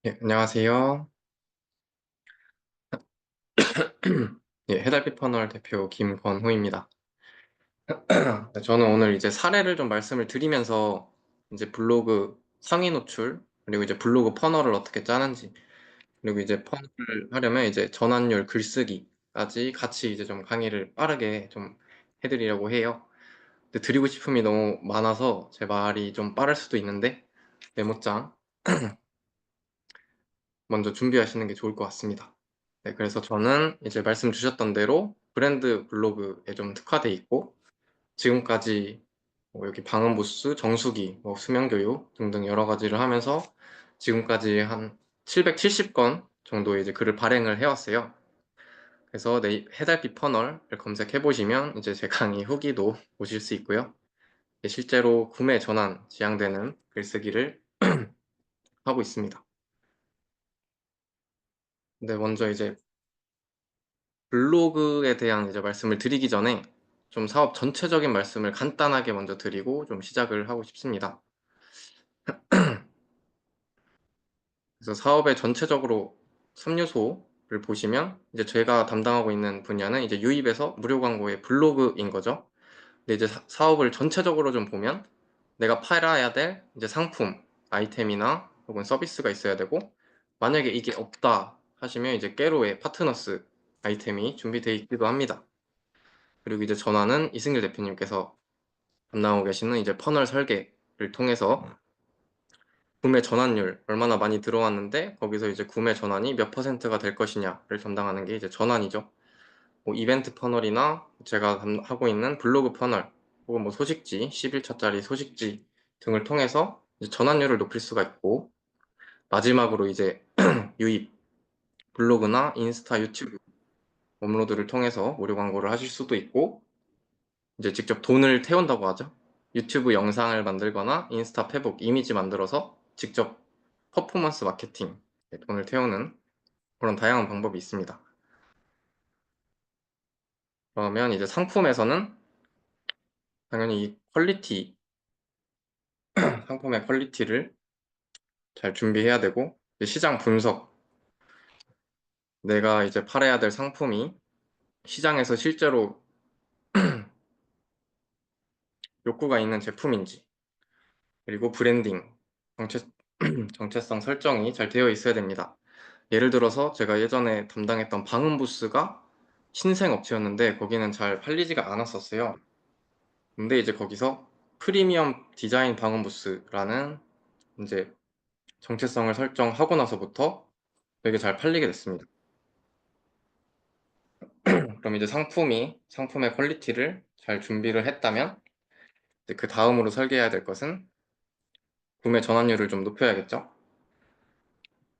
예, 안녕하세요. 예, 해달빛 퍼널 대표 김건호입니다. 네, 저는 오늘 이제 사례를 좀 말씀을 드리면서 이제 블로그 상위 노출, 그리고 이제 블로그 퍼널을 어떻게 짜는지, 그리고 이제 퍼널을 하려면 이제 전환율 글쓰기까지 같이 이제 좀 강의를 빠르게 좀 해드리려고 해요. 근데 드리고 싶음이 너무 많아서 제 말이 좀 빠를 수도 있는데 메모장 먼저 준비하시는 게 좋을 것 같습니다. 네, 그래서 저는 이제 말씀 주셨던 대로 브랜드 블로그에 좀 특화돼 있고 지금까지 뭐 여기 방음부스, 정수기, 뭐 수면교육 등등 여러 가지를 하면서 지금까지 한 770건 정도의 이제 글을 발행을 해왔어요. 그래서 해달빛 퍼널을 검색해 보시면 이제 제 강의 후기도 보실 수 있고요. 실제로 구매 전환 지향되는 글쓰기를 하고 있습니다. 근데 먼저 이제 블로그에 대한 이제 말씀을 드리기 전에 좀 사업 전체적인 말씀을 간단하게 먼저 드리고 좀 시작을 하고 싶습니다. 그래서 사업의 전체적으로 3요소를 보시면 이제 제가 담당하고 있는 분야는 이제 유입에서 무료 광고의 블로그인 거죠. 근데 이제 사업을 전체적으로 좀 보면 내가 팔아야 될 이제 상품, 아이템이나 혹은 서비스가 있어야 되고 만약에 이게 없다 하시면 이제 깨로의 파트너스 아이템이 준비되어 있기도 합니다. 그리고 이제 전화는 이승길 대표님께서 담당하고 계시는 이제 퍼널 설계를 통해서 구매 전환율 얼마나 많이 들어왔는데 거기서 이제 구매 전환이 몇 퍼센트가 될 것이냐를 담당하는 게 이제 전환이죠. 뭐 이벤트 퍼널이나 제가 하고 있는 블로그 퍼널 혹은 뭐 소식지 11차짜리 소식지 등을 통해서 이제 전환율을 높일 수가 있고 마지막으로 이제 유입 블로그나 인스타 유튜브 업로드를 통해서 무료 광고를 하실 수도 있고 이제 직접 돈을 태운다고 하죠. 유튜브 영상을 만들거나 인스타 페북 이미지 만들어서 직접 퍼포먼스 마케팅 돈을 태우는 그런 다양한 방법이 있습니다. 그러면 이제 상품에서는 당연히 이 퀄리티, 상품의 퀄리티를 잘 준비해야 되고 시장 분석, 내가 이제 팔아야 될 상품이 시장에서 실제로 욕구가 있는 제품인지 그리고 브랜딩, 정체, 정체성 설정이 잘 되어 있어야 됩니다. 예를 들어서 제가 예전에 담당했던 방음부스가 신생 업체였는데 거기는 잘 팔리지가 않았었어요. 근데 이제 거기서 프리미엄 디자인 방음부스라는 이제 정체성을 설정하고 나서부터 되게 잘 팔리게 됐습니다. 그럼 이제 상품의 퀄리티를 잘 준비를 했다면 이제 그 다음으로 설계해야 될 것은 구매 전환율을 좀 높여야겠죠.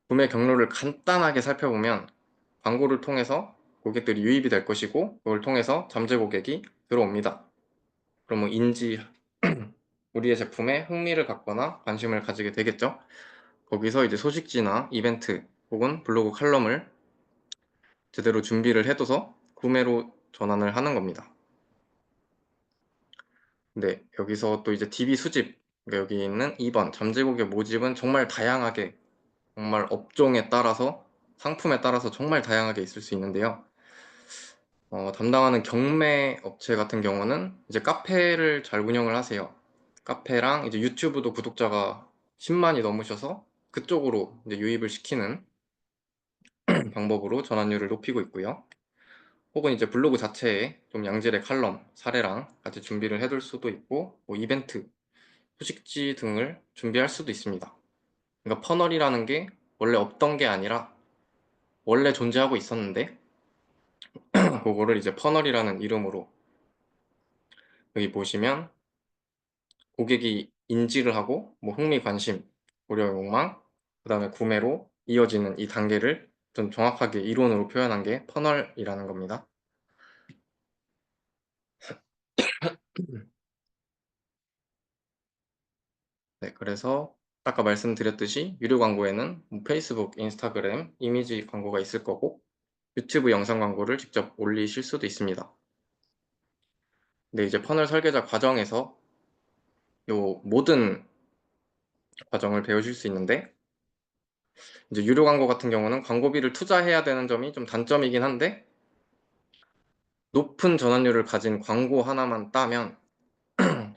구매 경로를 간단하게 살펴보면 광고를 통해서 고객들이 유입이 될 것이고 그걸 통해서 잠재 고객이 들어옵니다. 그럼 뭐 우리의 제품에 흥미를 갖거나 관심을 가지게 되겠죠. 거기서 이제 소식지나 이벤트 혹은 블로그 칼럼을 제대로 준비를 해둬서 구매로 전환을 하는 겁니다. 네, 여기서 또 이제 DB 수집, 그러니까 여기 있는 2번 잠재 고객 모집은 정말 다양하게, 정말 업종에 따라서 상품에 따라서 정말 다양하게 있을 수 있는데요. 담당하는 경매 업체 같은 경우는 이제 카페를 잘 운영을 하세요. 카페랑 이제 유튜브도 구독자가 10만이 넘으셔서 그쪽으로 이제 유입을 시키는 방법으로 전환율을 높이고 있고요. 혹은 이제 블로그 자체에 좀 양질의 칼럼, 사례랑 같이 준비를 해둘 수도 있고, 뭐 이벤트, 소식지 등을 준비할 수도 있습니다. 그러니까 퍼널이라는 게 원래 없던 게 아니라 원래 존재하고 있었는데 그거를 이제 퍼널이라는 이름으로 여기 보시면 고객이 인지를 하고 뭐 흥미, 관심, 고려, 욕망, 그 다음에 구매로 이어지는 이 단계를 좀 정확하게 이론으로 표현한 게 퍼널이라는 겁니다. 네, 그래서 아까 말씀드렸듯이 유료 광고에는 뭐 페이스북, 인스타그램, 이미지 광고가 있을 거고 유튜브 영상 광고를 직접 올리실 수도 있습니다. 근데 이제 퍼널 설계자 과정에서 요 모든 과정을 배우실 수 있는데, 이제 유료 광고 같은 경우는 광고비를 투자해야 되는 점이 좀 단점이긴 한데, 높은 전환율을 가진 광고 하나만 따면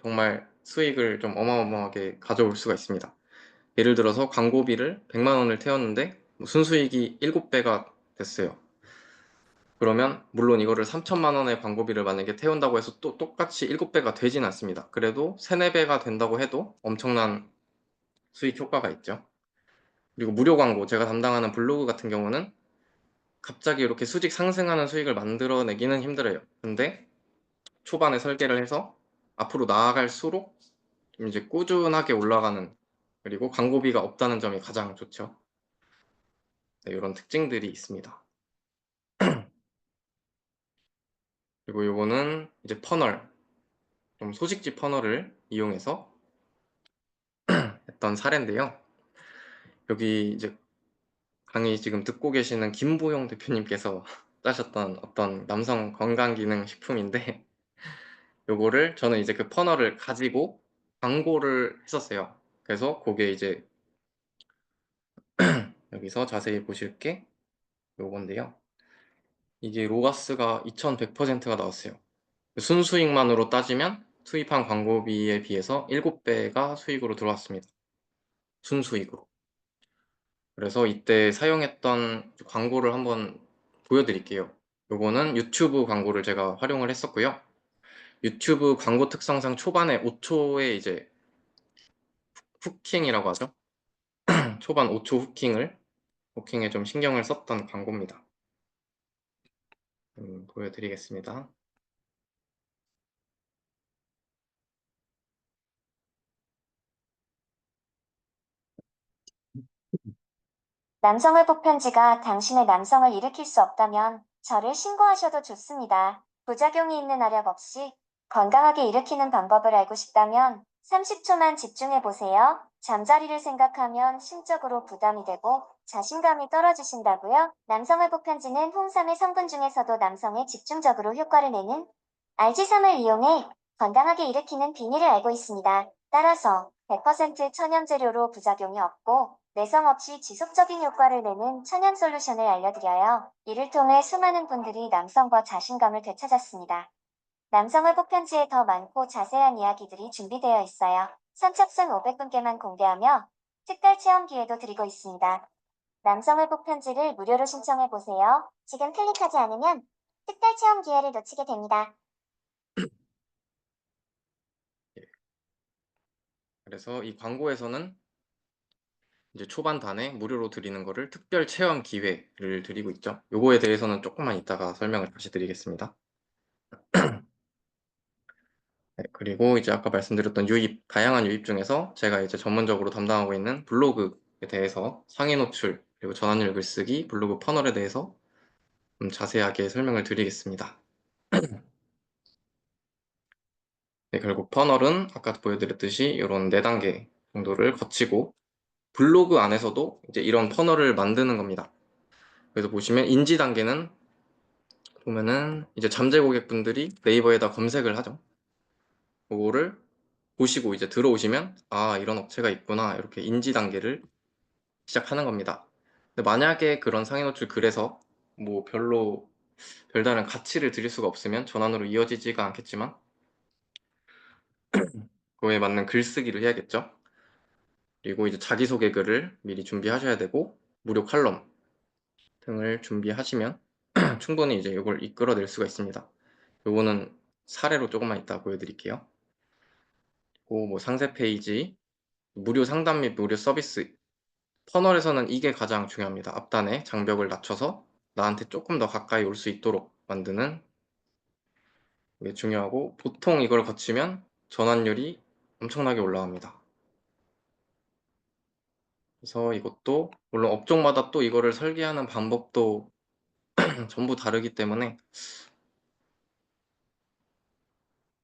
정말 수익을 좀 어마어마하게 가져올 수가 있습니다. 예를 들어서 광고비를 100만 원을 태웠는데 순수익이 7배가 됐어요. 그러면 물론 이거를 3천만 원의 광고비를 만약에 태운다고 해서 또 똑같이 7배가 되진 않습니다. 그래도 3, 4배가 된다고 해도 엄청난 수익 효과가 있죠. 그리고 무료 광고, 제가 담당하는 블로그 같은 경우는 갑자기 이렇게 수직 상승하는 수익을 만들어내기는 힘들어요. 근데 초반에 설계를 해서 앞으로 나아갈수록 이제 꾸준하게 올라가는, 그리고 광고비가 없다는 점이 가장 좋죠. 네, 이런 특징들이 있습니다. 그리고 요거는 이제 퍼널, 좀 소식지 퍼널을 이용해서 했던 사례인데요. 여기 이제 강의 지금 듣고 계시는 김보용 대표님께서 따셨던 어떤 남성 건강기능 식품인데, 요거를 저는 이제 그 퍼널을 가지고 광고를 했었어요. 그래서 그게 이제 여기서 자세히 보실 게 요건데요. 이게 로가스가 2100%가 나왔어요. 순수익만으로 따지면 투입한 광고비에 비해서 7배가 수익으로 들어왔습니다. 순수익으로. 그래서 이때 사용했던 광고를 한번 보여드릴게요. 요거는 유튜브 광고를 제가 활용을 했었고요. 유튜브 광고 특성상 초반에 5초의 이제 후킹이라고 하죠. 초반 5초 후킹에 좀 신경을 썼던 광고입니다. 보여드리겠습니다. 남성을 폭편지가 당신의 남성을 일으킬 수 없다면 저를 신고하셔도 좋습니다. 부작용이 있는 아력 없이 건강하게 일으키는 방법을 알고 싶다면 30초만 집중해 보세요. 잠자리를 생각하면 심적으로 부담이 되고 자신감이 떨어지신다고요? 남성을 폭편지는 홍삼의 성분 중에서도 남성에 집중적으로 효과를 내는 RG3을 이용해 건강하게 일으키는 비밀을 알고 있습니다. 따라서 100% 천연 재료로 부작용이 없고 내성 없이 지속적인 효과를 내는 천연 솔루션을 알려드려요. 이를 통해 수많은 분들이 남성과 자신감을 되찾았습니다. 남성을 폭편지에 더 많고 자세한 이야기들이 준비되어 있어요. 선착순 500분께만 공개하며 특별 체험 기회도 드리고 있습니다. 남성을 폭편지를 무료로 신청해 보세요. 지금 클릭하지 않으면 특별 체험 기회를 놓치게 됩니다. 그래서 이 광고에서는 이제 초반단에 무료로 드리는 거를 특별 체험 기회를 드리고 있죠. 요거에 대해서는 조금만 이따가 설명을 다시 드리겠습니다. 네, 그리고 이제 아까 말씀드렸던 유입, 다양한 유입 중에서 제가 이제 전문적으로 담당하고 있는 블로그에 대해서 상위 노출, 그리고 전환율 글쓰기, 블로그 퍼널에 대해서 좀 자세하게 설명을 드리겠습니다. 네, 결국 퍼널은 아까 보여드렸듯이 이런 4단계 정도를 거치고 블로그 안에서도 이제 이런 퍼널을 만드는 겁니다. 그래서 보시면 인지 단계는 보면은 이제 잠재 고객분들이 네이버에다 검색을 하죠. 그거를 보시고 이제 들어오시면 아, 이런 업체가 있구나, 이렇게 인지 단계를 시작하는 겁니다. 근데 만약에 그런 상위 노출 글에서 뭐 별로 별다른 가치를 드릴 수가 없으면 전환으로 이어지지가 않겠지만 그거에 맞는 글쓰기를 해야겠죠. 그리고 이제 자기소개 글을 미리 준비하셔야 되고 무료 칼럼 등을 준비하시면 충분히 이제 이걸 이끌어낼 수가 있습니다. 요거는 사례로 조금만 이따 보여드릴게요. 그리고 뭐 상세 페이지, 무료 상담 및 무료 서비스, 퍼널에서는 이게 가장 중요합니다. 앞단에 장벽을 낮춰서 나한테 조금 더 가까이 올 수 있도록 만드는 게 중요하고, 보통 이걸 거치면 전환율이 엄청나게 올라갑니다. 그래서 이것도 물론 업종마다 또 이거를 설계하는 방법도 전부 다르기 때문에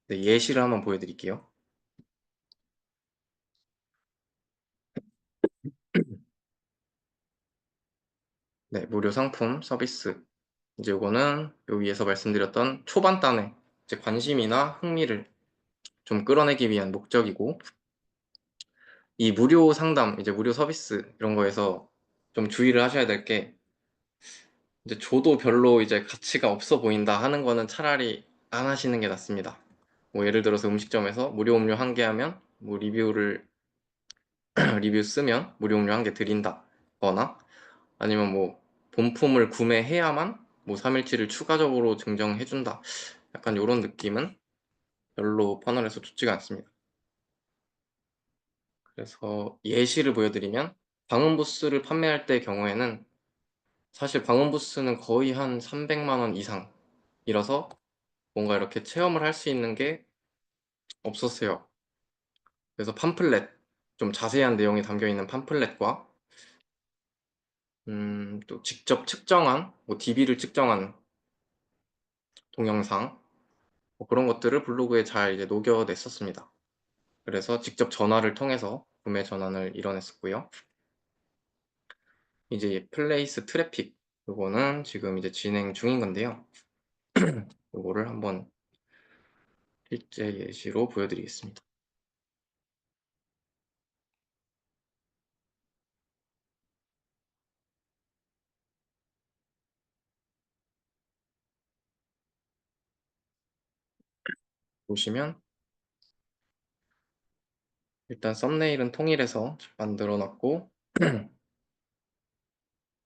네, 예시를 한번 보여드릴게요. 네, 무료 상품 서비스. 이제 이거는 요 위에서 말씀드렸던 초반단에 이제 관심이나 흥미를 좀 끌어내기 위한 목적이고, 이 무료 상담, 이제 무료 서비스 이런 거에서 좀 주의를 하셔야 될 게, 이제 줘도 별로 이제 가치가 없어 보인다 하는 거는 차라리 안 하시는 게 낫습니다. 뭐 예를 들어서 음식점에서 무료 음료 한 개 하면 뭐 리뷰를 리뷰 쓰면 무료 음료 한 개 드린다 거나, 아니면 뭐 본품을 구매해야만 뭐 3일치를 추가적으로 증정해준다, 약간 이런 느낌은 별로 퍼널에서 좋지가 않습니다. 그래서 예시를 보여드리면, 방음 부스를 판매할 때 경우에는 사실 방음 부스는 거의 한 300만 원 이상이라서 뭔가 이렇게 체험을 할 수 있는 게 없었어요. 그래서 팜플렛, 좀 자세한 내용이 담겨 있는 팜플렛과 또 직접 측정한 뭐 DB를 측정한 동영상, 뭐 그런 것들을 블로그에 잘 이제 녹여냈었습니다. 그래서 직접 전화를 통해서 구매 전환을 이뤄냈었고요. 이제 플레이스 트래픽, 요거는 지금 이제 진행 중인 건데요. 요거를 한번 실제 예시로 보여드리겠습니다. 보시면 일단 썸네일은 통일해서 만들어 놨고,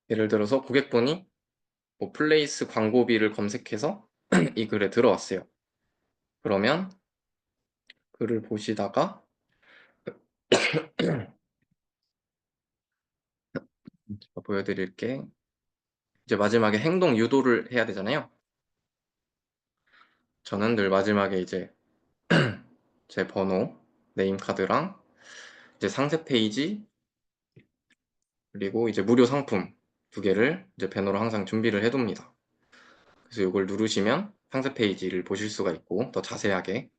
예를 들어서 고객분이 뭐 플레이스 광고비를 검색해서 이 글에 들어왔어요. 그러면 글을 보시다가 제가 보여드릴게, 이제 마지막에 행동 유도를 해야 되잖아요. 저는 늘 마지막에 이제 제 번호, 네임카드랑 이제 상세 페이지, 그리고 이제 무료 상품 두 개를 이제 배너로 항상 준비를 해둡니다. 그래서 이걸 누르시면 상세 페이지를 보실 수가 있고, 더 자세하게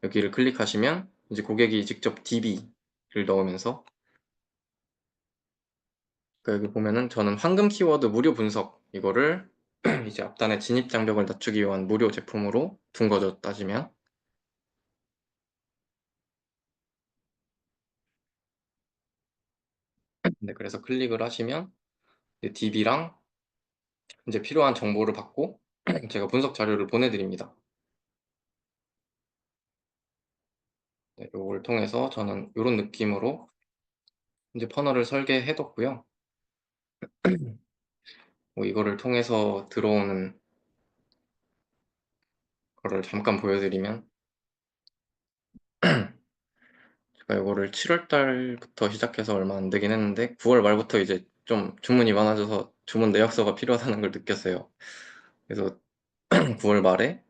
여기를 클릭하시면 이제 고객이 직접 DB를 넣으면서, 여기 보면은 저는 황금 키워드 무료 분석, 이거를 이제 앞단에 진입 장벽을 낮추기 위한 무료 제품으로 둔 거죠, 따지면. 네, 그래서 클릭을 하시면 DB랑 이제 필요한 정보를 받고 제가 분석 자료를 보내드립니다. 네, 이걸 통해서 저는 이런 느낌으로 이제 퍼널을 설계해뒀고요. 뭐 이거를 통해서 들어오는 거를 잠깐 보여드리면, 제가 이거를 7월 달부터 시작해서 얼마 안 되긴 했는데 9월 말부터 이제 좀 주문이 많아져서 주문 내역서가 필요하다는 걸 느꼈어요. 그래서 9월 말에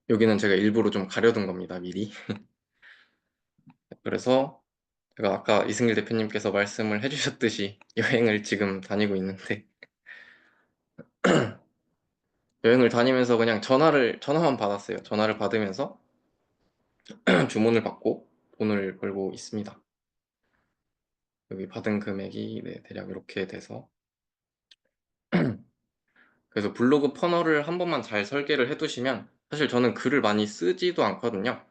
여기는 제가 일부러 좀 가려둔 겁니다, 미리. 그래서 제가 아까 이승길 대표님께서 말씀을 해주셨듯이 여행을 지금 다니고 있는데, 여행을 다니면서 그냥 전화만 받았어요. 전화를 받으면서 주문을 받고 돈을 벌고 있습니다. 여기 받은 금액이 네, 대략 이렇게 돼서, 그래서 블로그 퍼널을 한 번만 잘 설계를 해두시면, 사실 저는 글을 많이 쓰지도 않거든요.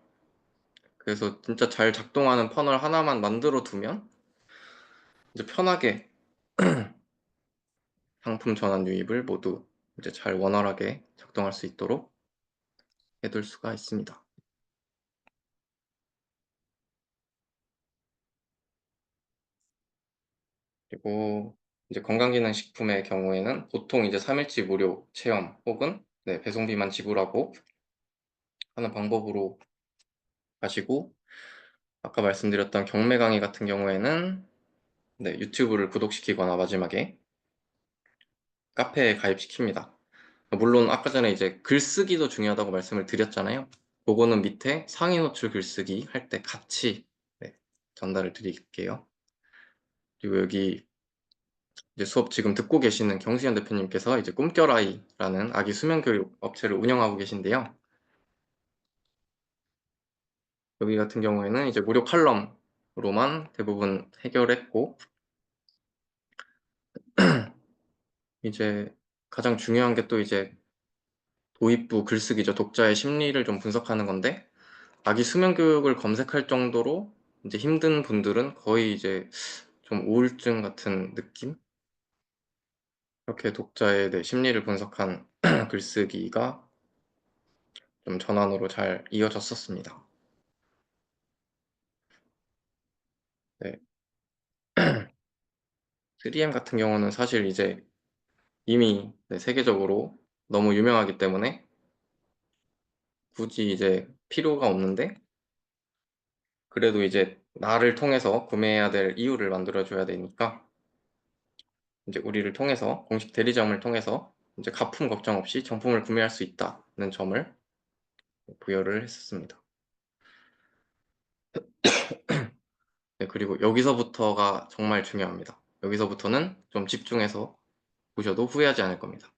그래서 진짜 잘 작동하는 퍼널 하나만 만들어 두면 이제 편하게 상품 전환 유입을 모두 이제 잘 원활하게 작동할 수 있도록 해둘 수가 있습니다. 그리고 이제 건강기능식품의 경우에는 보통 이제 3일치 무료 체험 혹은 네, 배송비만 지불하고 하는 방법으로 가시고, 아까 말씀드렸던 경매 강의 같은 경우에는 네, 유튜브를 구독시키거나 마지막에 카페에 가입시킵니다. 물론 아까 전에 이제 글쓰기도 중요하다고 말씀을 드렸잖아요. 그거는 밑에 상위 노출 글쓰기 할 때 같이 네, 전달을 드릴게요. 그리고 여기 이제 수업 지금 듣고 계시는 경수현 대표님께서 이제 꿈결아이라는 아기 수면 교육 업체를 운영하고 계신데요. 여기 같은 경우에는 이제 무료 칼럼으로만 대부분 해결했고, 이제 가장 중요한 게 또 이제 도입부 글쓰기죠. 독자의 심리를 좀 분석하는 건데, 아기 수면 교육을 검색할 정도로 이제 힘든 분들은 거의 이제 좀 우울증 같은 느낌? 이렇게 독자의 심리를 분석한 글쓰기가 좀 전환으로 잘 이어졌었습니다. 네. 3M 같은 경우는 사실 이제 이미 세계적으로 너무 유명하기 때문에 굳이 이제 필요가 없는데, 그래도 이제 나를 통해서 구매해야 될 이유를 만들어 줘야 되니까 이제 우리를 통해서, 공식 대리점을 통해서 이제 가품 걱정 없이 정품을 구매할 수 있다는 점을 부여를 했었습니다. 네, 그리고 여기서부터가 정말 중요합니다. 여기서부터는 좀 집중해서 보셔도 후회하지 않을 겁니다.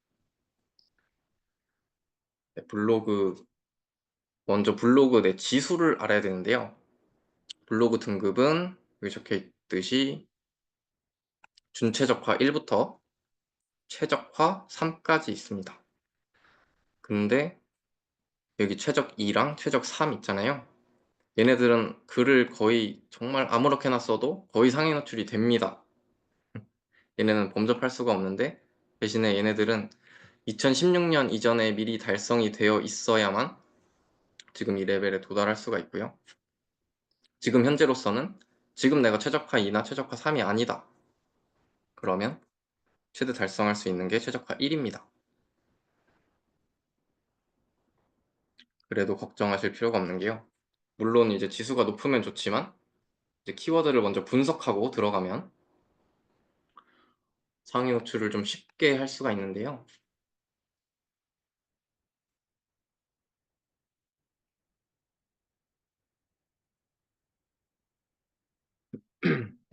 네, 먼저 블로그 내 지수를 알아야 되는데요. 블로그 등급은 여기 적혀 있듯이 준최적화 1부터 최적화 3까지 있습니다. 근데 여기 최적 2랑 최적 3 있잖아요. 얘네들은 글을 거의 정말 아무렇게나 써도 거의 상위 노출이 됩니다. 얘네는 범접할 수가 없는데, 대신에 얘네들은 2016년 이전에 미리 달성이 되어 있어야만 지금 이 레벨에 도달할 수가 있고요. 지금 현재로서는 지금 내가 최적화 2나 최적화 3이 아니다, 그러면 최대 달성할 수 있는 게 최적화 1입니다. 그래도 걱정하실 필요가 없는 게요. 물론 이제 지수가 높으면 좋지만 이제 키워드를 먼저 분석하고 들어가면 상위 노출을 좀 쉽게 할 수가 있는데요.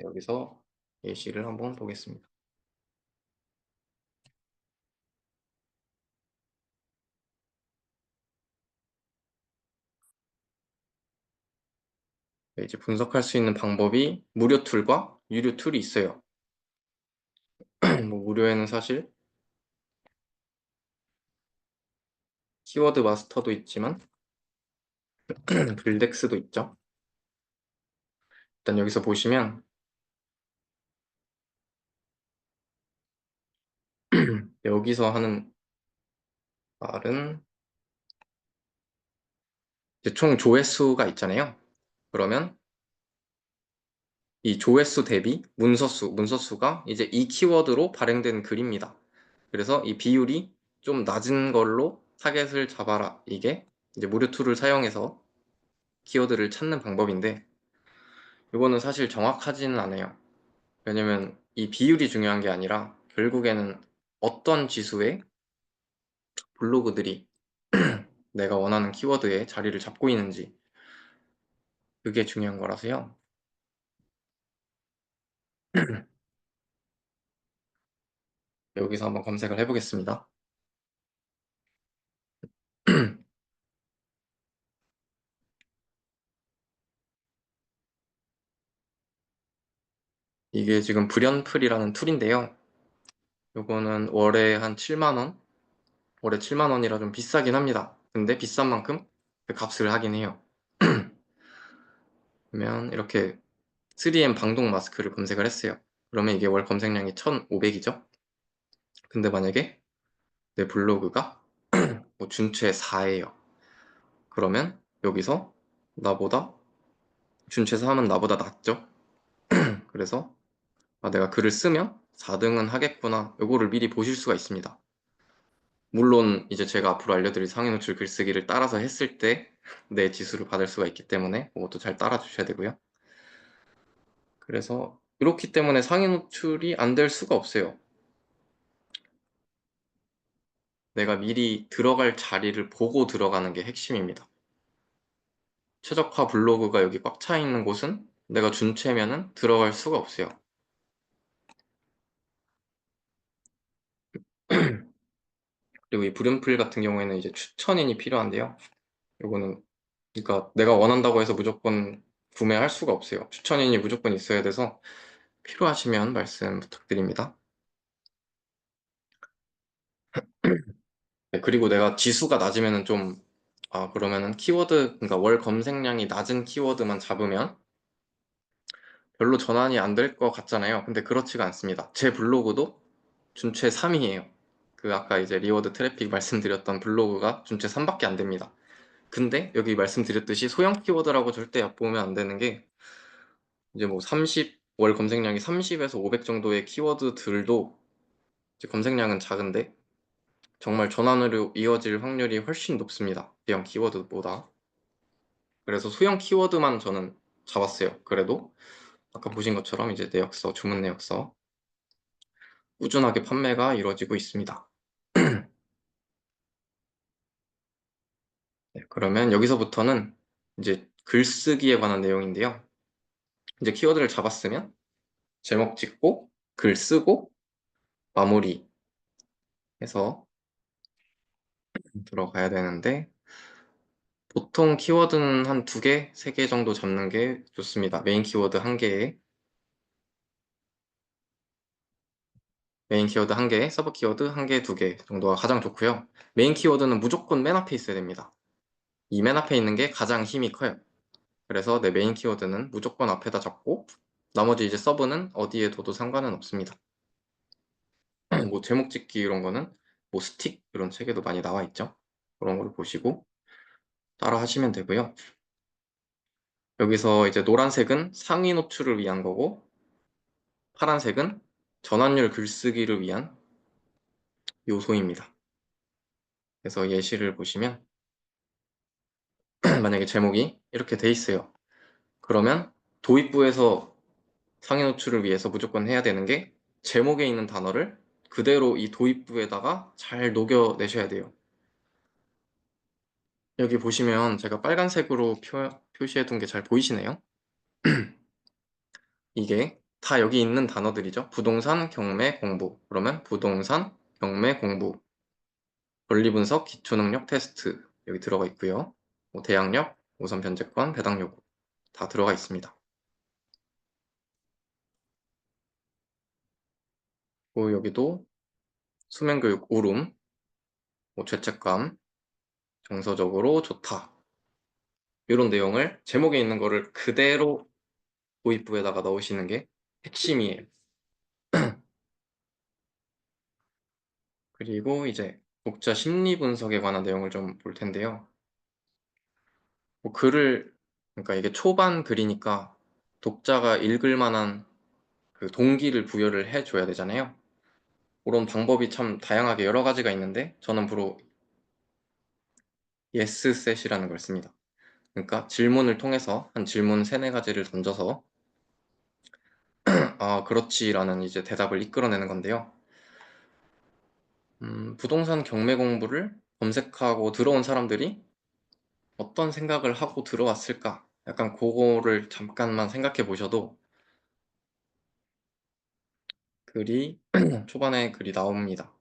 여기서 예시를 한번 보겠습니다. 네, 이제 분석할 수 있는 방법이 무료 툴과 유료 툴이 있어요. 뭐 무료에는 사실 키워드 마스터도 있지만 글덱스도 있죠. 일단 여기서 보시면 여기서 하는 말은 이제 총 조회수가 있잖아요. 그러면 이 조회수 대비 문서수가 이제 이 키워드로 발행된 글입니다. 그래서 이 비율이 좀 낮은 걸로 타겟을 잡아라, 이게 이제 무료 툴을 사용해서 키워드를 찾는 방법인데, 이거는 사실 정확하지는 않아요. 왜냐면 이 비율이 중요한 게 아니라 결국에는 어떤 지수의 블로그들이 내가 원하는 키워드에 자리를 잡고 있는지, 그게 중요한 거라서요. 여기서 한번 검색을 해보겠습니다. 이게 지금 불연풀이라는 툴인데요. 요거는 월에 한 7만 원? 월에 7만 원이라 좀 비싸긴 합니다. 근데 비싼 만큼 그 값을 하긴 해요. 그러면 이렇게 3M 방독 마스크를 검색을 했어요. 그러면 이게 월 검색량이 1,500이죠. 근데 만약에 내 블로그가 뭐 준최 4예요. 그러면 여기서 나보다 준최 3은 나보다 낫죠. 그래서 내가 글을 쓰면 4등은 하겠구나, 요거를 미리 보실 수가 있습니다. 물론 이제 제가 앞으로 알려드릴 상위 노출 글쓰기를 따라서 했을 때 내 지수를 받을 수가 있기 때문에 그것도 잘 따라 주셔야 되고요. 그래서 그렇기 때문에 상위 노출이 안 될 수가 없어요. 내가 미리 들어갈 자리를 보고 들어가는 게 핵심입니다. 최적화 블로그가 여기 꽉 차 있는 곳은 내가 준체면은 들어갈 수가 없어요. 그리고 이 불연풀 같은 경우에는 이제 추천인이 필요한데요. 요거는 그러니까 내가 원한다고 해서 무조건 구매할 수가 없어요. 추천인이 무조건 있어야 돼서 필요하시면 말씀 부탁드립니다. 네, 그리고 내가 지수가 낮으면은 그러면은 키워드, 그러니까 월 검색량이 낮은 키워드만 잡으면 별로 전환이 안 될 것 같잖아요. 근데 그렇지가 않습니다. 제 블로그도 준최 3위예요. 그 아까 이제 리워드 트래픽 말씀드렸던 블로그가 준최 3밖에 안 됩니다. 근데 여기 말씀드렸듯이 소형 키워드라고 절대 얕보면 안 되는 게 이제 뭐 30, 월 검색량이 30에서 500 정도의 키워드들도 이제 검색량은 작은데 정말 전환으로 이어질 확률이 훨씬 높습니다. 대형 키워드보다. 그래서 소형 키워드만 저는 잡았어요. 그래도 아까 보신 것처럼 이제 내역서, 주문 내역서 꾸준하게 판매가 이루어지고 있습니다. 네, 그러면 여기서부터는 이제 글쓰기에 관한 내용인데요. 이제 키워드를 잡았으면 제목 찍고 글 쓰고 마무리 해서 들어가야 되는데 보통 키워드는 한 2개, 3개 정도 잡는 게 좋습니다. 메인 키워드 1개에 메인 키워드 1개, 서브 키워드 1개, 2개 정도가 가장 좋고요. 메인 키워드는 무조건 맨 앞에 있어야 됩니다. 이 맨 앞에 있는 게 가장 힘이 커요. 그래서 내 메인 키워드는 무조건 앞에다 잡고 나머지 이제 서브는 어디에 둬도 상관은 없습니다. 뭐 제목 짓기 이런 거는 뭐 스틱 이런 책에도 많이 나와 있죠. 그런 걸 보시고 따라 하시면 되고요. 여기서 이제 노란색은 상위 노출을 위한 거고 파란색은 전환율 글쓰기를 위한 요소입니다. 그래서 예시를 보시면 만약에 제목이 이렇게 돼 있어요. 그러면 도입부에서 상위 노출을 위해서 무조건 해야 되는 게 제목에 있는 단어를 그대로 이 도입부에다가 잘 녹여내셔야 돼요. 여기 보시면 제가 빨간색으로 표시해 둔 게 잘 보이시네요. 이게 다 여기 있는 단어들이죠. 부동산, 경매, 공부. 그러면 부동산, 경매, 공부. 권리분석, 기초능력 테스트 여기 들어가 있고요. 뭐 대항력, 우선 변제권, 배당 요구 다 들어가 있습니다. 그리고 여기도 수면교육 울음, 뭐 죄책감, 정서적으로 좋다. 이런 내용을 제목에 있는 거를 그대로 도입부에다가 넣으시는 게 핵심이에요. 그리고 이제 독자 심리 분석에 관한 내용을 좀 볼 텐데요. 뭐 그러니까 이게 초반 글이니까 독자가 읽을 만한 그 동기를 부여를 해줘야 되잖아요. 그런 방법이 참 다양하게 여러 가지가 있는데 저는 주로 예스셋이라는 걸 씁니다. 그러니까 질문을 통해서 한 질문 세네 가지를 던져서 아 그렇지라는 이제 대답을 이끌어내는 건데요. 부동산 경매 공부를 검색하고 들어온 사람들이 어떤 생각을 하고 들어왔을까? 약간 그거를 잠깐만 생각해 보셔도 글이 초반에 글이 나옵니다.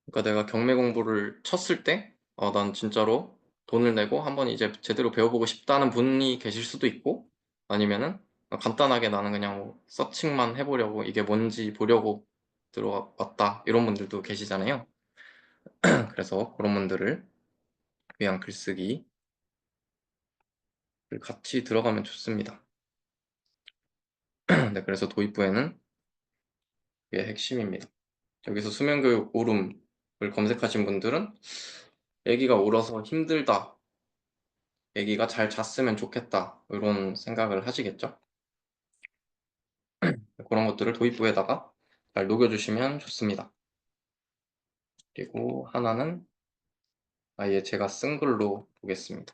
그러니까 내가 경매 공부를 쳤을 때, 난 진짜로 돈을 내고 한번 이제 제대로 배워보고 싶다는 분이 계실 수도 있고, 아니면은 간단하게 나는 그냥 뭐 서칭만 해보려고 이게 뭔지 보려고 들어왔다 이런 분들도 계시잖아요. 그래서 그런 분들을 위한 글쓰기를 같이 들어가면 좋습니다. 네, 그래서 도입부에는 그게 핵심입니다. 여기서 수면교육 울음을 검색하신 분들은 애기가 울어서 힘들다, 애기가 잘 잤으면 좋겠다 이런 생각을 하시겠죠. 그런 것들을 도입부에다가 잘 녹여주시면 좋습니다. 그리고 하나는 아예 제가 쓴 글로 보겠습니다.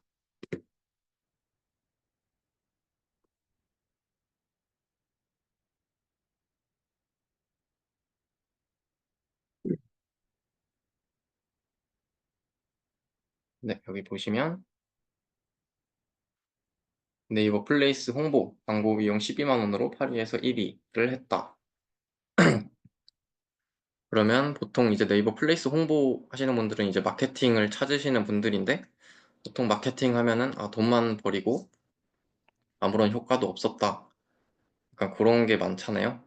네, 여기 보시면 네이버 플레이스 홍보 광고 비용 12만 원으로 파리에서 1위를 했다. 그러면 보통 이제 네이버 플레이스 홍보 하시는 분들은 이제 마케팅을 찾으시는 분들인데 보통 마케팅 하면은 돈만 버리고 아무런 효과도 없었다. 약간 그런 게 많잖아요.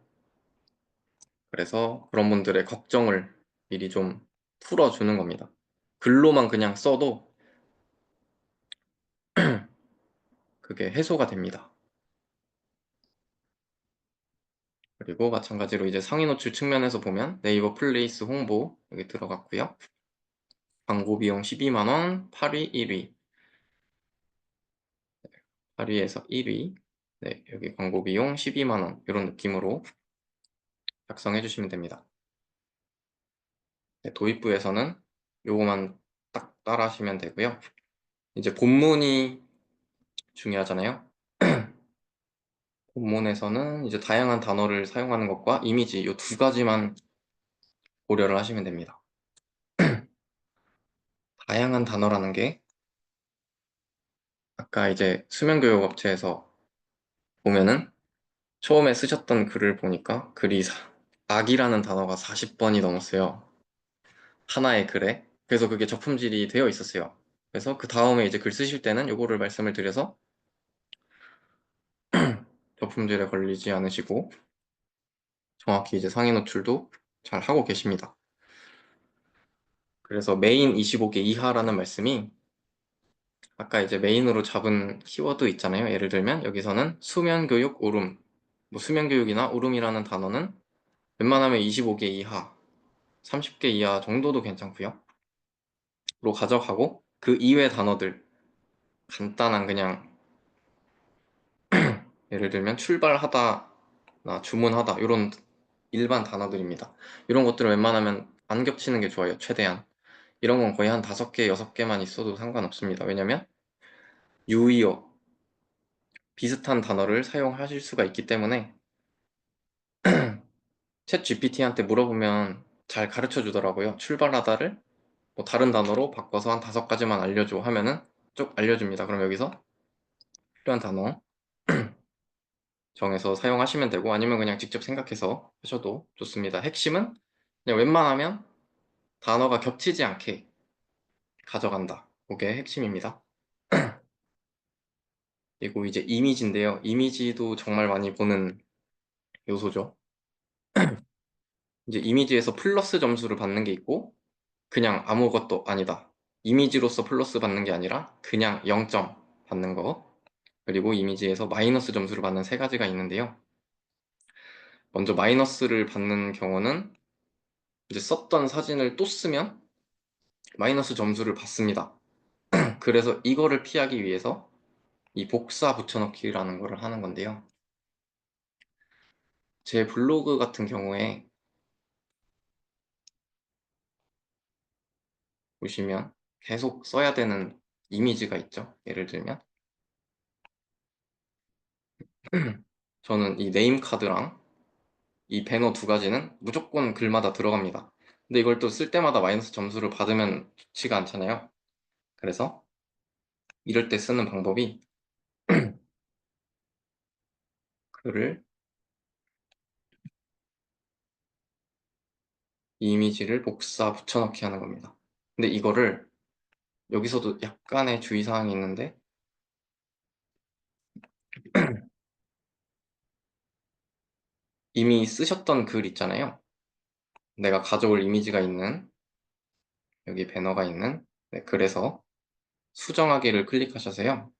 그래서 그런 분들의 걱정을 미리 좀 풀어주는 겁니다. 글로만 그냥 써도 그게 해소가 됩니다. 그리고 마찬가지로 이제 상위 노출 측면에서 보면 네이버 플레이스 홍보 여기 들어갔고요. 광고 비용 12만 원, 8위, 1위. 8위에서 1위. 네, 여기 광고 비용 12만 원 이런 느낌으로 작성해 주시면 됩니다. 네, 도입부에서는 요거만 딱 따라 하시면 되고요. 이제 본문이 중요하잖아요. 본문에서는 이제 다양한 단어를 사용하는 것과 이미지 이 두 가지만 고려를 하시면 됩니다. 다양한 단어라는 게 아까 이제 수면교육업체에서 보면은 처음에 쓰셨던 글을 보니까 글이 악이라는 단어가 40번이 넘었어요. 하나의 글에. 그래서 그게 적품질이 되어 있었어요. 그래서 그 다음에 이제 글 쓰실 때는 요거를 말씀을 드려서 적품질에 걸리지 않으시고 정확히 이제 상위 노출도 잘 하고 계십니다. 그래서 메인 25개 이하라는 말씀이 아까 이제 메인으로 잡은 키워드 있잖아요. 예를 들면 여기서는 수면교육 울음, 뭐 수면교육이나 울음이라는 단어는 웬만하면 25개 이하, 30개 이하 정도도 괜찮고요. 로 가져가고 그 이외 단어들 간단한 그냥 예를 들면 출발하다나 주문하다 이런 일반 단어들입니다. 이런 것들은 웬만하면 안 겹치는 게 좋아요. 최대한. 이런 건 거의 한 5개, 6개만 있어도 상관없습니다. 왜냐면 유의어, 비슷한 단어를 사용하실 수가 있기 때문에 챗 GPT한테 물어보면 잘 가르쳐 주더라고요. 출발하다를 뭐 다른 단어로 바꿔서 한 5가지만 알려줘 하면은 쭉 알려줍니다. 그럼 여기서 필요한 단어 정해서 사용하시면 되고 아니면 그냥 직접 생각해서 하셔도 좋습니다. 핵심은 그냥 웬만하면 단어가 겹치지 않게 가져간다. 그게 핵심입니다. 그리고 이제 이미지인데요. 이미지도 정말 많이 보는 요소죠. 이제 이미지에서 플러스 점수를 받는 게 있고 그냥 아무것도 아니다. 이미지로서 플러스 받는 게 아니라 그냥 0점 받는 거. 그리고 이미지에서 마이너스 점수를 받는 세 가지가 있는데요. 먼저 마이너스를 받는 경우는 이제 썼던 사진을 또 쓰면 마이너스 점수를 받습니다. 그래서 이거를 피하기 위해서 이 복사 붙여넣기라는 거를 하는 건데요. 제 블로그 같은 경우에 보시면 계속 써야 되는 이미지가 있죠. 예를 들면 저는 이 네임카드랑 이 배너 두 가지는 무조건 글마다 들어갑니다. 근데 이걸 또 쓸 때마다 마이너스 점수를 받으면 좋지가 않잖아요. 그래서 이럴 때 쓰는 방법이 글을 이 이미지를 복사 붙여넣기 하는 겁니다. 근데 이거를 여기서도 약간의 주의사항이 있는데 이미 쓰셨던 글 있잖아요. 내가 가져올 이미지가 있는 여기 배너가 있는 네, 글에서 수정하기를 클릭하셔서요.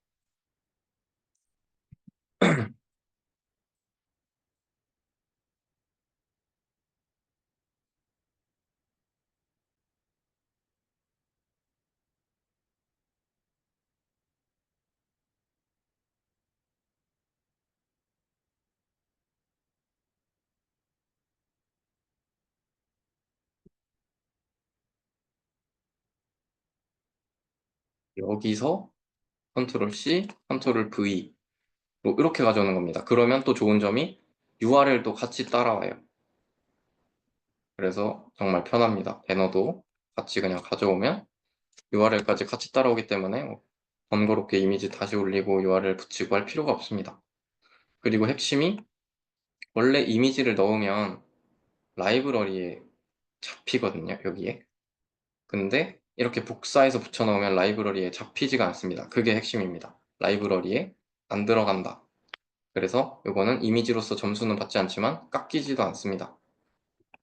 여기서 컨트롤 C, 컨트롤 V 뭐 이렇게 가져오는 겁니다. 그러면 또 좋은 점이 URL도 같이 따라와요. 그래서 정말 편합니다. 배너도 같이 그냥 가져오면 URL까지 같이 따라오기 때문에 번거롭게 이미지 다시 올리고 URL 붙이고 할 필요가 없습니다. 그리고 핵심이 원래 이미지를 넣으면 라이브러리에 잡히거든요. 여기에. 근데 이렇게 복사해서 붙여넣으면 라이브러리에 잡히지가 않습니다. 그게 핵심입니다. 라이브러리에 안 들어간다. 그래서 이거는 이미지로서 점수는 받지 않지만 깎이지도 않습니다.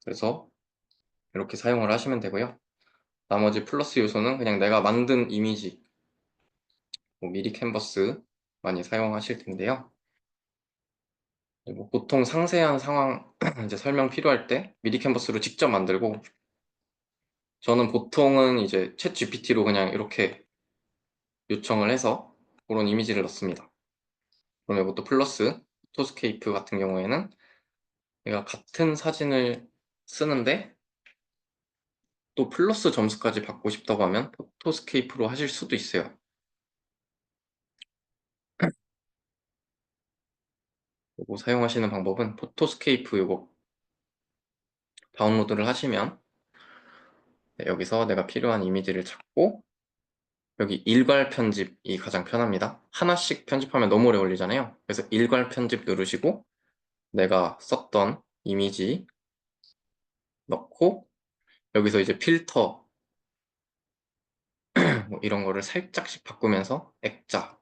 그래서 이렇게 사용을 하시면 되고요. 나머지 플러스 요소는 그냥 내가 만든 이미지, 뭐 미리 캔버스 많이 사용하실 텐데요. 뭐 보통 상세한 상황 이제 설명 필요할 때 미리 캔버스로 직접 만들고, 저는 보통은 이제 챗 GPT로 그냥 이렇게 요청을 해서 그런 이미지를 넣습니다. 그럼 이것도 플러스 포토스케이프 같은 경우에는 내가 같은 사진을 쓰는데 또 플러스 점수까지 받고 싶다고 하면 포토스케이프로 하실 수도 있어요. 이거 사용하시는 방법은 포토스케이프 이거 다운로드를 하시면, 네, 여기서 내가 필요한 이미지를 찾고, 여기 일괄 편집이 가장 편합니다. 하나씩 편집하면 너무 오래 걸리잖아요. 그래서 일괄 편집 누르시고 내가 썼던 이미지 넣고, 여기서 이제 필터 뭐 이런 거를 살짝씩 바꾸면서 액자,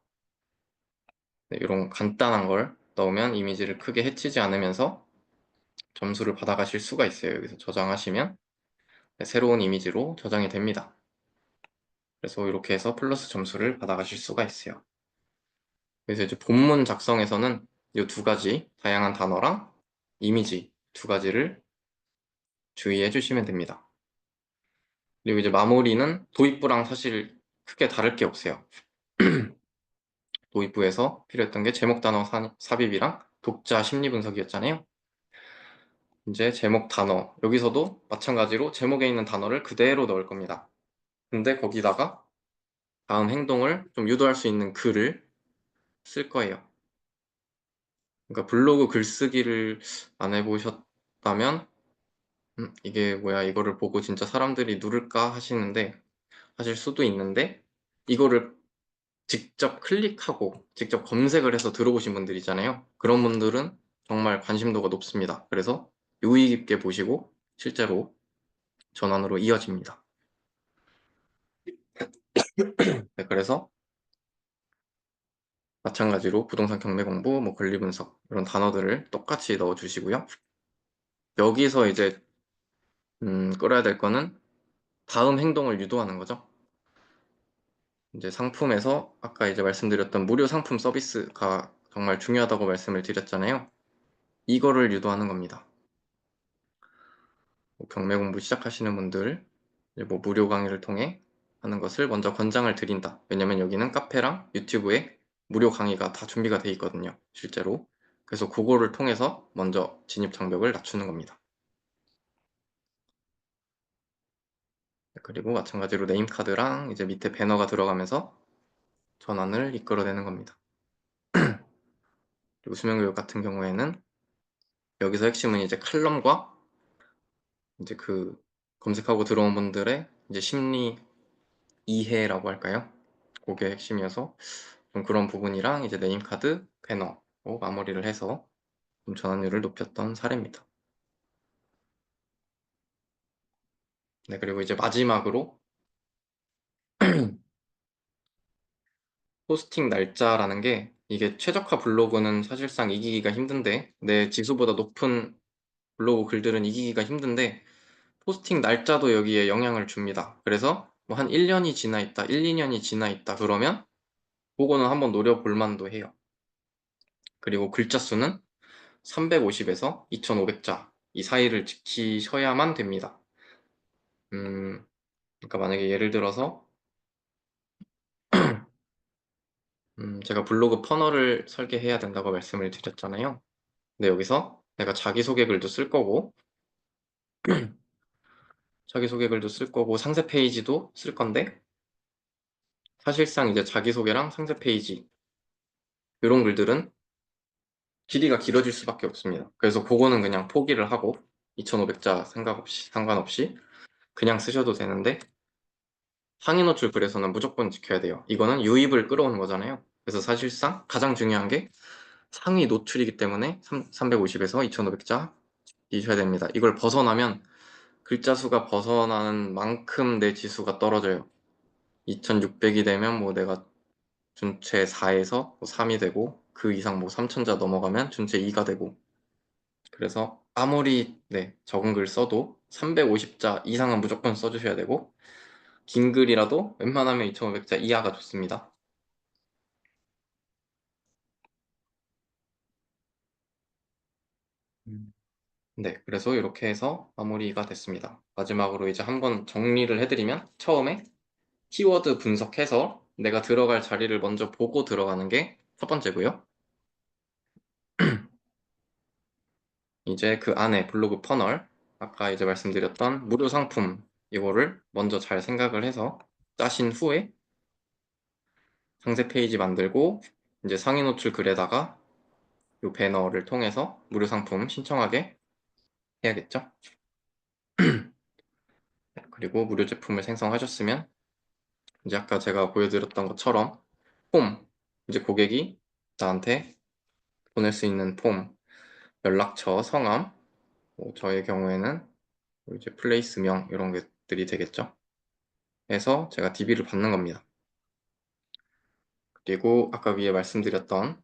네, 이런 간단한 걸 넣으면 이미지를 크게 해치지 않으면서 점수를 받아가실 수가 있어요. 여기서 저장하시면 네, 새로운 이미지로 저장이 됩니다. 그래서 이렇게 해서 플러스 점수를 받아가실 수가 있어요. 그래서 이제 본문 작성에서는 이 두 가지 다양한 단어랑 이미지 두 가지를 주의해 주시면 됩니다. 그리고 이제 마무리는 도입부랑 사실 크게 다를 게 없어요. 도입부에서 필요했던 게 제목 단어 삽입이랑 독자 심리 분석이었잖아요. 이제 제목 단어, 여기서도 마찬가지로 제목에 있는 단어를 그대로 넣을 겁니다. 근데 거기다가 다음 행동을 좀 유도할 수 있는 글을 쓸 거예요. 그러니까 블로그 글쓰기를 안 해보셨다면 이게 뭐야, 이거를 보고 진짜 사람들이 누를까 하시는데 하실 수도 있는데, 이거를 직접 클릭하고 직접 검색을 해서 들어보신 분들이잖아요. 그런 분들은 정말 관심도가 높습니다. 그래서 유의 깊게 보시고 실제로 전환으로 이어집니다. 네, 그래서 마찬가지로 부동산 경매 공부, 뭐 권리 분석 이런 단어들을 똑같이 넣어 주시고요. 여기서 이제 끌어야 될 거는 다음 행동을 유도하는 거죠. 이제 상품에서 아까 이제 말씀드렸던 무료 상품 서비스가 정말 중요하다고 말씀을 드렸잖아요. 이거를 유도하는 겁니다. 뭐 경매 공부 시작하시는 분들, 이제 뭐 무료 강의를 통해 하는 것을 먼저 권장을 드린다. 왜냐면 여기는 카페랑 유튜브에 무료 강의가 다 준비가 돼 있거든요. 실제로. 그래서 그거를 통해서 먼저 진입 장벽을 낮추는 겁니다. 그리고 마찬가지로 네임카드랑 이제 밑에 배너가 들어가면서 전환을 이끌어내는 겁니다. 그리고 수면교육 같은 경우에는 여기서 핵심은 이제 칼럼과 이제 그 검색하고 들어온 분들의 이제 심리 이해라고 할까요? 그게 핵심이어서 좀 그런 부분이랑 이제 네임카드, 배너로 마무리를 해서 좀 전환율을 높였던 사례입니다. 네, 그리고 이제 마지막으로 포스팅 날짜라는 게, 이게 최적화 블로그는 사실상 이기기가 힘든데, 내 지수보다 높은 블로그 글들은 이기기가 힘든데, 포스팅 날짜도 여기에 영향을 줍니다. 그래서 뭐 한 1년이 지나 있다, 1, 2년이 지나 있다 그러면 그거는 한번 노려볼 만도 해요. 그리고 글자 수는 350에서 2500자 이 사이를 지키셔야만 됩니다. 그러니까 만약에 예를 들어서 제가 블로그 퍼널을 설계해야 된다고 말씀을 드렸잖아요. 근데 여기서 내가 자기소개 글도 쓸 거고 자기소개 글도 쓸 거고 상세 페이지도 쓸 건데, 사실상 이제 자기소개랑 상세 페이지 이런 글들은 길이가 길어질 수밖에 없습니다. 그래서 그거는 그냥 포기를 하고 2500자 상관없이 그냥 쓰셔도 되는데, 상위 노출 글에서는 무조건 지켜야 돼요. 이거는 유입을 끌어오는 거잖아요. 그래서 사실상 가장 중요한 게 상위 노출이기 때문에 350에서 2500자 이셔야 됩니다. 이걸 벗어나면 글자 수가 벗어나는 만큼 내 지수가 떨어져요. 2600이 되면 뭐 내가 준체 4에서 3이 되고, 그 이상 뭐 3000자 넘어가면 준체 2가 되고, 그래서 아무리 적은 글 써도 350자 이상은 무조건 써주셔야 되고, 긴 글이라도 웬만하면 2500자 이하가 좋습니다. 음. 네, 그래서 이렇게 해서 마무리가 됐습니다. 마지막으로 이제 한번 정리를 해드리면 처음에 키워드 분석해서 내가 들어갈 자리를 먼저 보고 들어가는 게 첫 번째고요. 이제 그 안에 블로그 퍼널, 아까 이제 말씀드렸던 무료 상품 이거를 먼저 잘 생각을 해서 짜신 후에 상세 페이지 만들고 이제 상위 노출 글에다가 이 배너를 통해서 무료 상품 신청하게 해야겠죠. 그리고 무료 제품을 생성하셨으면 이제 아까 제가 보여드렸던 것처럼 폼, 이제 고객이 나한테 보낼 수 있는 폼, 연락처, 성함, 뭐 저의 경우에는 이제 플레이스명 이런 것들이 되겠죠. 해서 제가 DB를 받는 겁니다. 그리고 아까 위에 말씀드렸던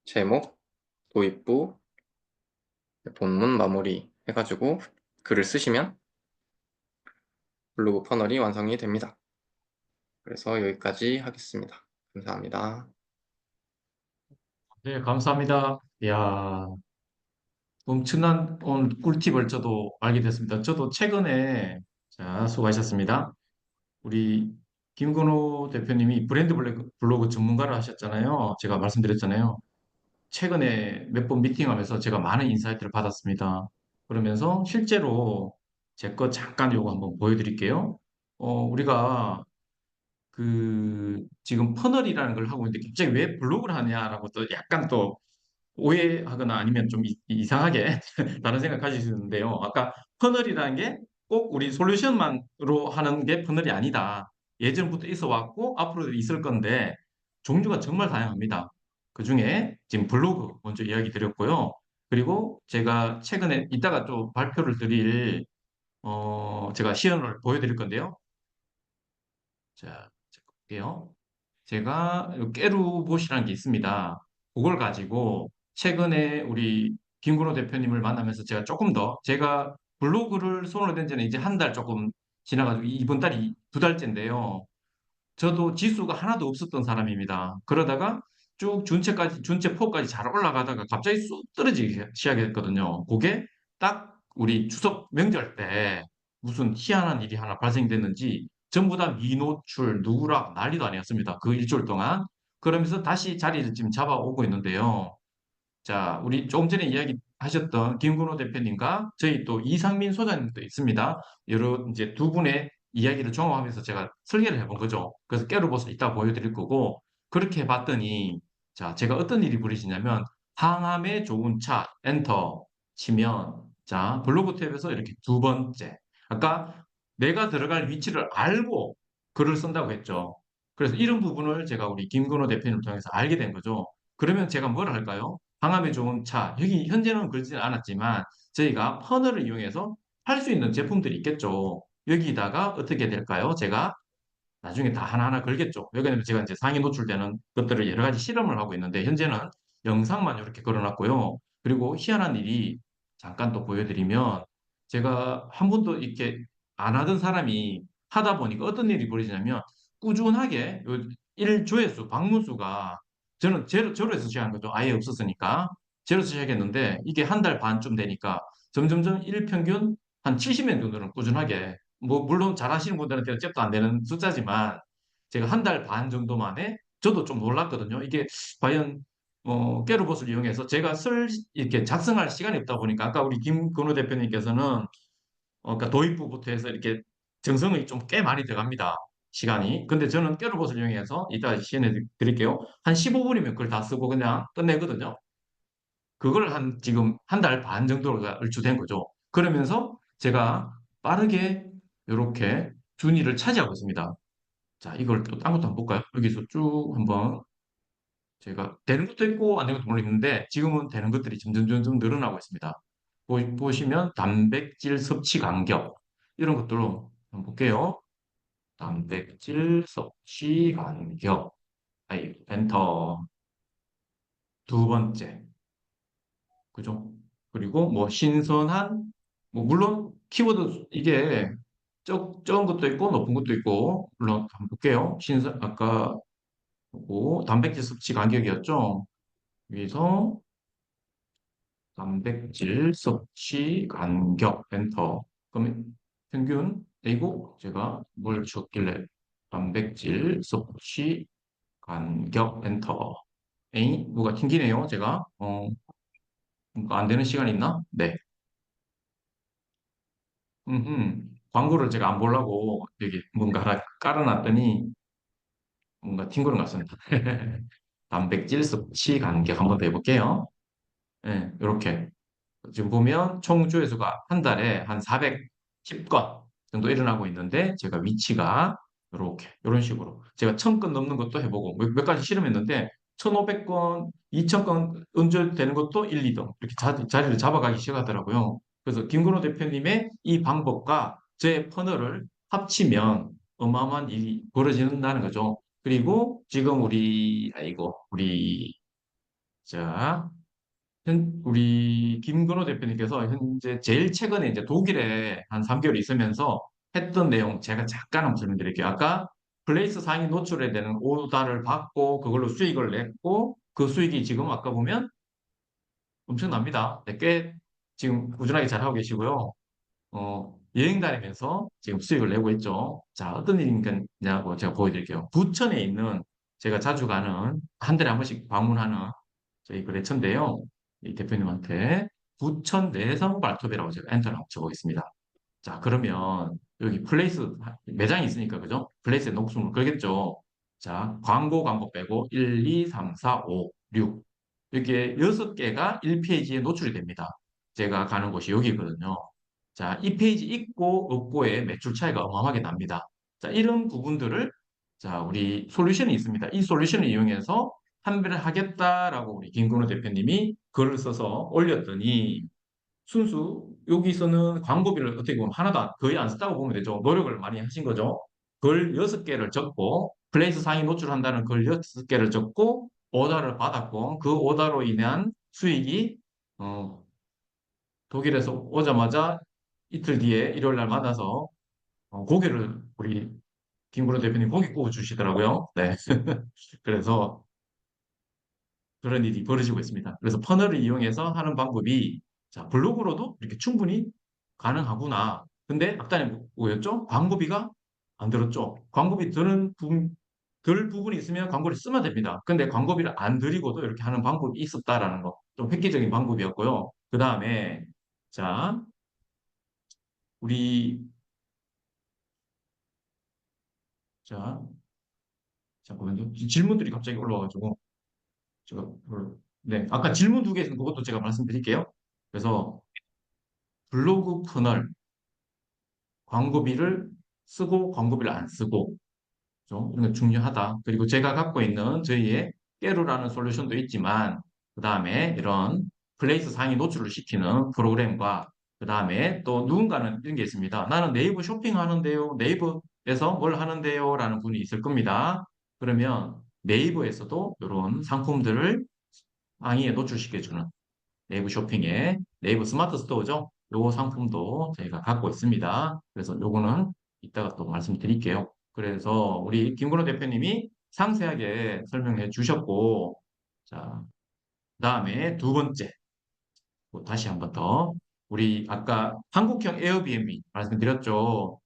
제목, 도입부, 본문 마무리 해가지고 글을 쓰시면 블로그 퍼널이 완성이 됩니다. 그래서 여기까지 하겠습니다. 감사합니다. 네, 감사합니다. 야, 엄청난 오늘 꿀팁을 저도 알게 됐습니다. 저도 최근에, 자, 수고하셨습니다. 우리 김건호 대표님이 브랜드 블로그 전문가를 하셨잖아요. 제가 말씀드렸잖아요. 최근에 몇 번 미팅하면서 제가 많은 인사이트를 받았습니다. 그러면서 실제로 제 거 잠깐 요거 한번 보여드릴게요. 우리가 지금 퍼널이라는 걸 하고 있는데 갑자기 왜 블로그를 하냐라고 또 약간 또 오해하거나 아니면 좀 이상하게 다른 생각 가질 수 있는데요. 아까 퍼널이라는 게 꼭 우리 솔루션만으로 하는 게 퍼널이 아니다. 예전부터 있어 왔고 앞으로도 있을 건데 종류가 정말 다양합니다. 그중에 지금 블로그 먼저 이야기 드렸고요. 그리고 제가 최근에 이따가 또 발표를 드릴 제가 시연을 보여드릴 건데요. 자, 볼게요. 제가 깨루봇이라는 게 있습니다. 그걸 가지고 최근에 우리 김근호 대표님을 만나면서 제가 조금 더 제가 블로그를 손으로 댄 지는 이제 한 달 조금 지나가지고 이번 달이 두 달째인데요. 저도 지수가 하나도 없었던 사람입니다. 그러다가 쭉 준체포까지 잘 올라가다가 갑자기 쑥 떨어지기 시작했거든요. 그게 딱 우리 추석 명절 때 무슨 희한한 일이 하나 발생됐는지 전부 다 미노출, 누락, 난리도 아니었습니다. 그 일주일 동안. 그러면서 다시 자리를 지금 잡아오고 있는데요. 자, 우리 조금 전에 이야기하셨던 김근호 대표님과 저희 또 이상민 소장님도 있습니다. 여러 이제 두 분의 이야기를 종합하면서 제가 설계를 해본 거죠. 그래서 깨로봇을 이따 보여드릴 거고 그렇게 봤더니 자, 제가 어떤 일이 벌어지냐면 항암에 좋은 차 엔터 치면 자, 블로그 탭에서 이렇게 두 번째 아까 내가 들어갈 위치를 알고 글을 쓴다고 했죠. 그래서 이런 부분을 제가 우리 김근호 대표님을 통해서 알게 된 거죠. 그러면 제가 뭘 할까요? 항암에 좋은 차. 여기 현재는 그러지는 않았지만 저희가 퍼널을 이용해서 할 수 있는 제품들이 있겠죠. 여기다가 어떻게 될까요? 제가 나중에 다 하나하나 걸겠죠. 왜냐하면 제가 이제 상위 노출되는 것들을 여러 가지 실험을 하고 있는데 현재는 영상만 이렇게 걸어놨고요. 그리고 희한한 일이 잠깐 또 보여드리면 제가 한 번도 이렇게 안 하던 사람이 하다 보니까 어떤 일이 벌어지냐면 꾸준하게 요 일조회수, 방문수가 저는 제로에서 시작한 거죠. 아예 없었으니까. 제로에서 시작했는데 이게 한 달 반쯤 되니까 점점점 일평균 한 70명 정도는 꾸준하게 뭐 물론 잘하시는 분들한테는 잽도 안 되는 숫자지만 제가 한 달 반 정도 만에 저도 좀 놀랐거든요. 이게 과연 깨로봇을 이용해서 제가 이렇게 작성할 시간이 없다 보니까 아까 우리 김근호 대표님께서는 그러니까 도입부부터 해서 이렇게 정성이 좀 꽤 많이 들어갑니다. 시간이. 근데 저는 깨로봇을 이용해서 이따 시연해 드릴게요. 한 15분이면 그걸 다 쓰고 그냥 끝내거든요. 그걸 지금 한 달 반 정도가 얼추된 거죠. 그러면서 제가 빠르게 이렇게 준위를 차지하고 있습니다. 자, 이걸 또 딴 것도 한번 볼까요? 여기서 쭉 한번 제가 되는 것도 있고 안 되는 것도 모르겠는데 지금은 되는 것들이 점점 늘어나고 있습니다. 보시면 단백질 섭취 간격 이런 것들로 한번 볼게요. 단백질 섭취 간격 아이 엔터 두 번째 그죠? 그리고 뭐 신선한 뭐 물론 키워드 이게 적은 것도 있고 높은 것도 있고 물론 한번 볼게요. 아까 보고 단백질 섭취 간격이었죠. 여기서 단백질 섭취 간격 엔터. 그러면 평균 이고 제가 뭘 쳤길래 단백질 섭취 간격 엔터. 에이, 뭐가 튕기네요. 제가 뭔가 안 되는 시간이 있나? 네. 광고를 제가 안 보려고 여기 뭔가 하나 깔아놨더니 뭔가 튕구는 것 같습니다. 단백질 섭취 간격 한번 더 해볼게요. 네, 이렇게. 지금 보면 총 조회수가 한 달에 한 410건 정도 일어나고 있는데 제가 위치가 이렇게 이런 식으로 제가 1000건 넘는 것도 해보고 몇 가지 실험했는데 1500건, 2000건 언저되는 것도 1, 2등 이렇게 자리를 잡아가기 시작하더라고요. 그래서 김건호 대표님의 이 방법과 제 퍼널을 합치면 어마어마한 일이 벌어진다는 거죠. 그리고 지금 우리 자 우리 김근호 대표님께서 현재 제일 최근에 이제 독일에 한 3개월 있으면서 했던 내용 제가 잠깐 한번 설명드릴게요. 아까 플레이스 상위 노출에 되는 오다를 받고 그걸로 수익을 냈고 그 수익이 지금 아까 보면 엄청납니다. 네, 꽤 지금 꾸준하게 잘하고 계시고요. 여행 다니면서 지금 수익을 내고 있죠. 자, 어떤 일이냐고 제가 보여드릴게요. 부천에 있는 제가 자주 가는 한 달에 한 번씩 방문하는 저희 그 레천인데요. 이 대표님한테 부천 내성 발톱이라고 제가 엔터를 한번 쳐보겠습니다. 자, 그러면 여기 플레이스 매장이 있으니까 그죠? 플레이스에 목숨을 걸겠죠. 자, 광고 빼고 1, 2, 3, 4, 5, 6 이렇게 6개가 1페이지에 노출이 됩니다. 제가 가는 곳이 여기거든요. 자, 이 페이지 있고 없고의 매출 차이가 어마어마하게 납니다. 자, 이런 부분들을 자, 우리 솔루션이 있습니다. 이 솔루션을 이용해서 판별을 하겠다라고 우리 김근호 대표님이 글을 써서 올렸더니 순수 여기서는 광고비를 어떻게 보면 하나도 거의 안 썼다고 보면 되죠. 노력을 많이 하신 거죠. 글 6개를 적고 플레이스 상위 노출한다는 글 6개를 적고 오다를 받았고 그 오다로 인한 수익이 어, 독일에서 오자마자 이틀 뒤에 일요일 날 만나서 고기를 우리 김구로 대표님 고기 구워 주시더라고요. 네. 그래서 그런 일이 벌어지고 있습니다. 그래서 퍼널을 이용해서 하는 방법이 자, 블로그로도 이렇게 충분히 가능하구나. 근데 앞단에 뭐였죠? 광고비가 안 들었죠. 광고비 들 부분이 있으면 광고를 쓰면 됩니다. 근데 광고비를 안 들이고도 이렇게 하는 방법이 있었다라는 거. 좀 획기적인 방법이었고요. 그 다음에 자, 우리 자, 잠깐만요. 질문들이 갑자기 올라와가지고 제가 네, 아까 질문 두 개 있으면 그것도 제가 말씀드릴게요. 그래서 블로그 터널 광고비를 쓰고 광고비를 안 쓰고 좀 이런 게 중요하다. 그리고 제가 갖고 있는 저희의 깨루라는 솔루션도 있지만 그 다음에 이런 플레이스 상위 노출을 시키는 프로그램과 그 다음에 또 누군가는 이런 게 있습니다. 나는 네이버 쇼핑하는데요. 네이버에서 뭘 하는데요. 라는 분이 있을 겁니다. 그러면 네이버에서도 이런 상품들을 상위에 노출시켜주는 네이버 쇼핑에 네이버 스마트 스토어죠. 요거 상품도 저희가 갖고 있습니다. 그래서 요거는 이따가 또 말씀드릴게요. 그래서 우리 김근호 대표님이 상세하게 설명해 주셨고, 자, 그다음에 두 번째, 또 다시 한번 더. 우리 아까 한국형 에어비앤비 말씀드렸죠.